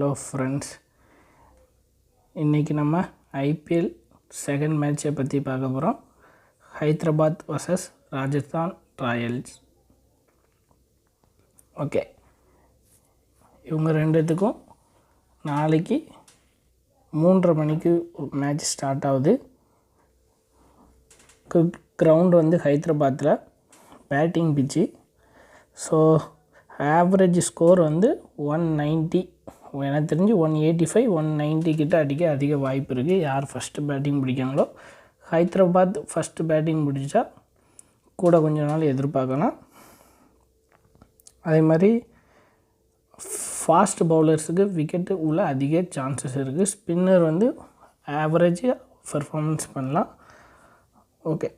Hello friends, இன்றைக்கி நம்ம IPL second மேட்சை பற்றி பார்க்க போகிறோம். Hyderabad vs Rajasthan Royals. Okay, இவங்க ரெண்டுத்துக்கும் நாளைக்கு 3:30 மணிக்கு மேட்ச் ஸ்டார்ட் ஆகுது. கிரவுண்டு வந்து ஹைதராபாத்தில் batting pitch. So average score வந்து 190, எனக்கு தெரிஞ்சு 185 190 கிட்ட அடிக்க அதிக வாய்ப்பு இருக்குது. யார் ஃபஸ்ட்டு பேட்டிங் பிடிக்காங்களோ. ஹைதராபாத் ஃபஸ்ட்டு பேட்டிங் பிடிச்சா கூட கொஞ்ச நாள் எதிர்பார்க்கலாம். அதே மாதிரி ஃபாஸ்ட் பவுலர்ஸுக்கு விக்கெட்டு உள்ள அதிக சான்சஸ் இருக்குது. ஸ்பின்னர் வந்து ஆவரேஜாக பர்ஃபார்மன்ஸ் பண்ணலாம். ஓகே,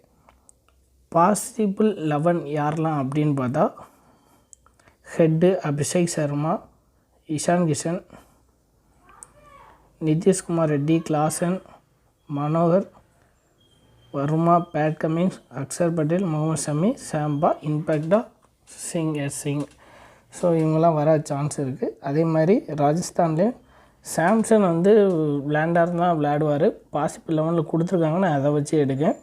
பாசிபிள் 11 யாரெலாம் அப்படின்னு பார்த்தா, Head Abhishek Sharma, Ishan Kishan, Nitish Kumar Reddy, Klaasen, Manohar, Varma, Pat Cummins, Akshar Patel, Mohammed Shami, Zampa, இம்பேக்டா, சிங். ஸோ இவங்கெல்லாம் வர சான்ஸ் இருக்குது. அதே மாதிரி ராஜஸ்தான்லேயும் சாம்சன் வந்து விளையாண்டாருந்தான் விளையாடுவார். பாசிபிள் 11 கொடுத்துருக்காங்க, நான் அதை வச்சு எடுக்கேன்.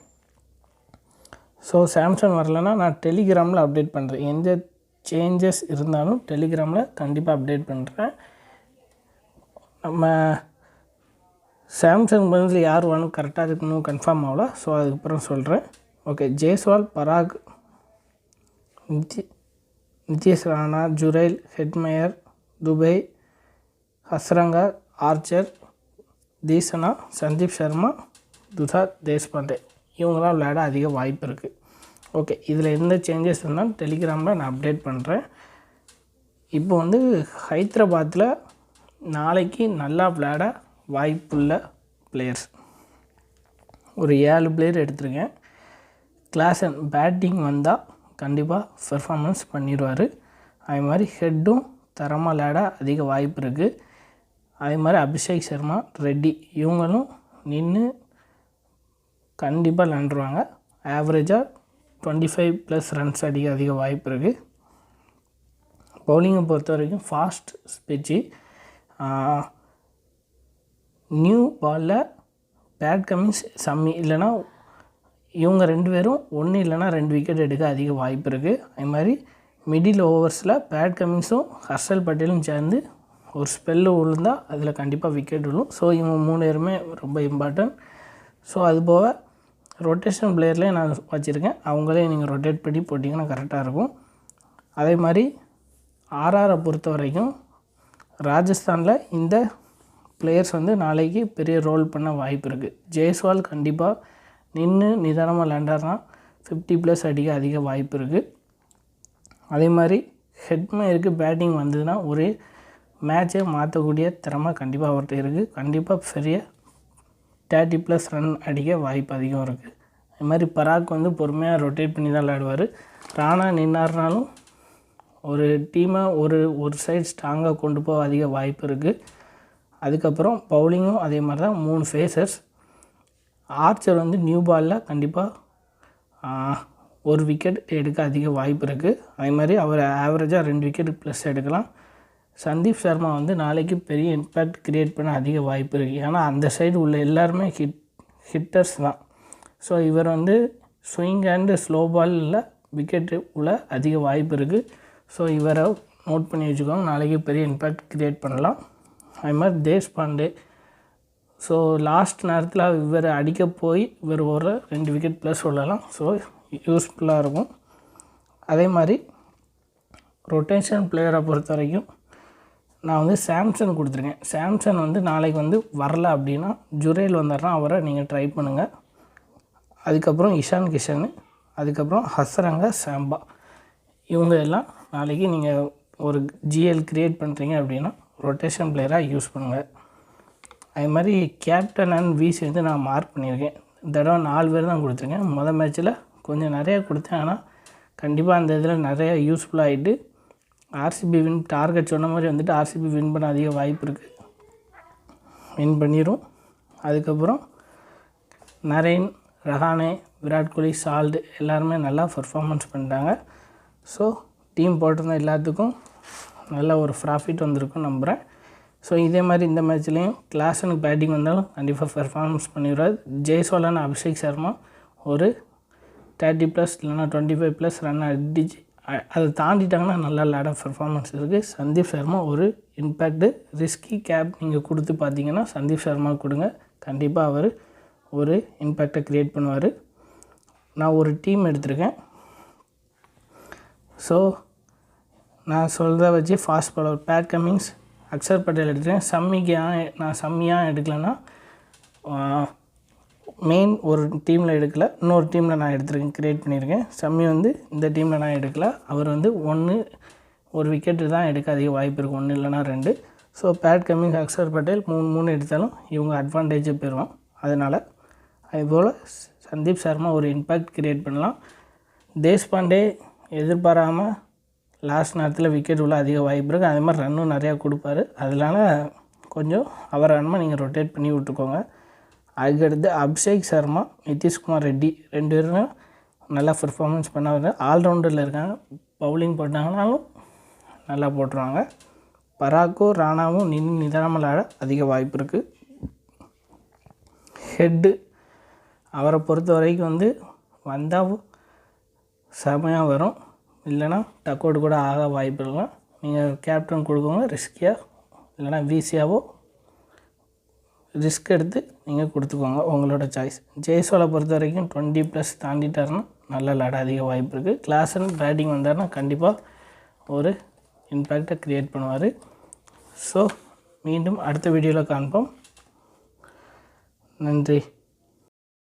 ஸோ சாம்சன் வரலைன்னா நான் டெலிகிராமில் அப்டேட் பண்ணுறேன். எந்த சேஞ்சஸ் இருந்தாலும் டெலிகிராமில் கண்டிப்பாக அப்டேட் பண்ணுறேன். நம்ம சாம்சங் பதில் யார் வேணும் கரெக்டாக இருக்கணும் கன்ஃபார்ம் ஆகல. ஸோ அதுக்கப்புறம் சொல்கிறேன். ஓகே, ஜெய்ஸ்வால், பராக், நிதிஷ் ராணா, ஜுரைல், ஹெட்மயர், துபை, ஹஸ்ரங்கா, ஆர்ச்சர், தீசனா, சந்தீப் சர்மா, துஷார் தேஷ்பாண்டே, இவங்களாம் விளையாட அதிக வாய்ப்பு இருக்குது. ஓகே, இதில் எந்த சேஞ்சஸ் இருந்தாலும் டெலிகிராமில் நான் அப்டேட் பண்ணுறேன். இப்போ வந்து ஹைதராபாத்தில் நாளைக்கு நல்லா விளையாட வாய்ப்புள்ள பிளேயர்ஸ் ஒரு 7 பிளேயர் எடுத்துருக்கேன். கிளாசன் பேட்டிங் வந்தால் கண்டிப்பாக பெர்ஃபார்மன்ஸ் பண்ணிடுவார். அதே மாதிரி ஹெட்டும் தரமாக விளையாட அதிக வாய்ப்பு இருக்குது. அதே மாதிரி அபிஷேக் சர்மா, ரெட்டி இவங்களும் நின்று கண்டிப்பாக விளையாண்டுருவாங்க. ஆவரேஜாக 25+ ரன்ஸ் அடிக்க அதிக வாய்ப்பு இருக்குது. பவுலிங்கை பொறுத்த வரைக்கும் ஃபாஸ்ட் ஸ்பிட்சு. நியூ பாலில் பேட் கமின்ஸ், சம்மி இல்லைனா இவங்க 2 பேரும் 1 இல்லைனா 2 விக்கெட் எடுக்க அதிக வாய்ப்பு இருக்குது. அதே மாதிரி மிடில் ஓவர்ஸில் பேட் கமின்ஸும் ஹர்ஷல் பட்டேலும் சேர்ந்து ஒரு ஸ்பெல்லு விழுந்தால் அதில் கண்டிப்பாக விக்கெட் விழும். ஸோ இவங்க 3 பேருமே ரொம்ப இம்பார்ட்டன்ட். ஸோ அது போக ரொட்டேஷன் பிளேயர்லேயே நான் வச்சுருக்கேன். அவங்களே நீங்கள் ரொட்டேட் பண்ணி போட்டிங்கன்னா கரெக்டாக இருக்கும். அதே மாதிரி ஆர்ஆரை பொறுத்த வரைக்கும் ராஜஸ்தானில் இந்த பிளேயர்ஸ் வந்து நாளைக்கு பெரிய ரோல் பண்ண வாய்ப்பு இருக்குது. ஜெய்ஸ்வால் கண்டிப்பாக நின்று நிதானமாக விளையாண்டார்னா 50+ அடிக்க அதிக வாய்ப்பு இருக்குது. அதே மாதிரி ஹெட்மயருக்கு பேட்டிங் வந்ததுன்னா ஒரு மேட்சை மாற்றக்கூடிய திறமை கண்டிப்பாக அவர்கிட்ட இருக்குது. கண்டிப்பாக பெரிய 30+ ரன் அடிக்க வாய்ப்பு அதிகம் இருக்குது. அது மாதிரி பராக் வந்து பொறுமையாக ரொட்டேட் பண்ணி தான் விளையாடுவார். ராணா நின்னார்னாலும் ஒரு டீமை ஒரு சைடு ஸ்ட்ராங்காக கொண்டு போக அதிக வாய்ப்பு இருக்குது. அதுக்கப்புறம் பவுலிங்கும் அதே மாதிரி தான், 3 ஃபேஸர்ஸ். ஆர்ச்சர் வந்து நியூ பாலில் கண்டிப்பாக ஒரு விக்கெட் எடுக்க அதிக வாய்ப்பு இருக்குது. அதே மாதிரி அவர் ஆவரேஜாக 2 விக்கெட் ப்ளஸ் எடுக்கலாம். சந்தீப் சர்மா வந்து நாளைக்கு பெரிய இம்பேக்ட் க்ரியேட் பண்ண அதிக வாய்ப்பு இருக்குது. ஏன்னா அந்த சைடு உள்ள எல்லாருமே ஹிட்டர்ஸ் தான். ஸோ இவர் வந்து ஸ்விங் அண்டு ஸ்லோ பாலில் விக்கெட்டு உள்ள அதிக வாய்ப்பு இருக்குது. ஸோ இவரை நோட் பண்ணி வச்சுக்கோங்க, நாளைக்கு பெரிய இம்பேக்ட் க்ரியேட் பண்ணலாம். அது மாதிரி தேஷ்பாண்டே, ஸோ லாஸ்ட் நேரத்தில் இவர் அடிக்க போய் இவர் ஒரு 2 விக்கெட் ப்ளஸ் விடலாம். ஸோ யூஸ்ஃபுல்லாக இருக்கும். அதே மாதிரி ரொட்டேஷன் பிளேயரை பொறுத்த வரைக்கும் நான் வந்து சாம்சன் கொடுத்துருக்கேன். சாம்சன் வந்து நாளைக்கு வந்து வரல அப்படின்னா ஜுரைல் வந்தார்னா அவரை நீங்கள் ட்ரை பண்ணுங்கள். அதுக்கப்புறம் இஷான் கிஷன், அதுக்கப்புறம் ஹஸ்ரங்கா, சாம்பா, இவங்க எல்லாம் நாளைக்கு நீங்கள் ஒரு ஜிஎல் க்ரியேட் பண்ணுறீங்க அப்படின்னா ரொட்டேஷன் பிளேயராக யூஸ் பண்ணுங்கள். அது மாதிரி கேப்டன் அண்ட் விசி வந்து நான் மார்க் பண்ணியிருக்கேன். இந்த தடவை 4 பேர் தான் கொடுத்துருக்கேன். மொதல் மேட்ச்சில் கொஞ்சம் நிறையா கொடுத்தேன், ஆனால் கண்டிப்பாக அந்த இதில் நிறையா யூஸ்ஃபுல்லாகிட்டு ஆர்சிபி வின் டார்கெட் சொன்ன மாதிரி வந்துட்டு ஆர்சிபி வின் பண்ண அதிக வாய்ப்பு இருக்குது. வின் பண்ணிடும். அதுக்கப்புறம் நரேன், ரஹானே, விராட் கோலி, சால்ட் எல்லாருமே நல்லா பர்ஃபார்மன்ஸ் பண்ணிட்டாங்க. ஸோ டீம் போட்டிருந்த எல்லாத்துக்கும் நல்ல ஒரு ப்ராஃபிட் வந்திருக்கும் நம்புகிறேன். ஸோ இதே மாதிரி இந்த மேட்ச்லேயும் கிளாஸனுக்கு பேட்டிங் வந்தாலும் கண்டிப்பாக பெர்ஃபார்மன்ஸ் பண்ணிடுவார். ஜெய்ஸ்வாலான அபிஷேக் சர்மா ஒரு 30+ இல்லைனா 25+ ரன் அடிச்சு அதை தாண்டிட்டாங்கன்னா நல்லா லேட் ஆஃப் பெர்ஃபார்மன்ஸ் இருக்குது. சந்தீப் சர்மா ஒரு இம்பேக்டு ரிஸ்கி கேப் நீங்கள் கொடுத்து பார்த்தீங்கன்னா சந்தீப் சர்மா கொடுங்க, கண்டிப்பாக அவர் ஒரு இம்பேக்டை க்ரியேட் பண்ணுவார். நான் ஒரு டீம் எடுத்திருக்கேன். ஸோ நான் சொல்கிறத வச்சு fast bowler Pat Cummins, Akshar Patel எடுத்துருக்கேன். சம்மியாக எடுக்கலைன்னா மெயின் ஒரு டீமில் எடுக்கலை, இன்னொரு டீமில் நான் எடுத்துருக்கேன், க்ரியேட் பண்ணியிருக்கேன். சம்மி வந்து இந்த டீமில் நான் எடுக்கலை. அவர் வந்து ஒரு விக்கெட்டு தான் எடுக்க அதிக வாய்ப்பு இருக்குது, 1 இல்லைனா 2. So Pat Cummins, Akshar Patel 3 எடுத்தாலும் இவங்க அட்வான்டேஜை பெறுவோம். அதனால் அதுபோல் சந்தீப் சர்மா ஒரு இம்பேக்ட் க்ரியேட் பண்ணலாம். தேஷ்பாண்டே எதிர்பாராமல் லாஸ்ட் நேரத்தில் விக்கெட் உள்ள அதிக வாய்ப்பு இருக்குது. அதே மாதிரி ரன்னும் நிறையா கொடுப்பாரு. அதனால் கொஞ்சம் அவர் ரன்மை நீங்கள் ரொட்டேட் பண்ணி விட்டுக்கோங்க. அதுக்கடுத்து அபிஷேக் சர்மா, நிதிஷ்குமார் ரெட்டி 2 பேரும் நல்லா பெர்ஃபார்மன்ஸ் பண்ண ஆல்ரவுண்டரில் இருக்காங்க. பவுலிங் போட்டாங்கனாலும் நல்லா போட்டுருவாங்க. பராக்கும் ராணாவும் நிதானமாக விளையாட அதிக வாய்ப்பு இருக்குது. ஹெட்டு அவரை பொறுத்த வரைக்கும் வந்து வந்தால் செமையாக வரும், இல்லைனா டக் அவுட் கூட ஆக வாய்ப்பு இருக்கலாம். நீங்கள் கேப்டன் கொடுக்கவங்க ரிஸ்கியாக இல்லைனா வீசியாவோ ரிஸ்க் எடுத்து நீங்கள் கொடுத்துக்கோங்க, உங்களோட சாய்ஸ். ஜெய்ஸ்வாலை பொறுத்த வரைக்கும் 20+ தாண்டிட்டாருன்னா நல்ல விளையாட அதிக வாய்ப்பு இருக்குது. கிளாஸன் பேட்டிங் வந்தார்னா கண்டிப்பாக ஒரு இம்பேக்டை க்ரியேட் பண்ணுவார். ஸோ மீண்டும் அடுத்த வீடியோவில் காண்போம். நன்றி.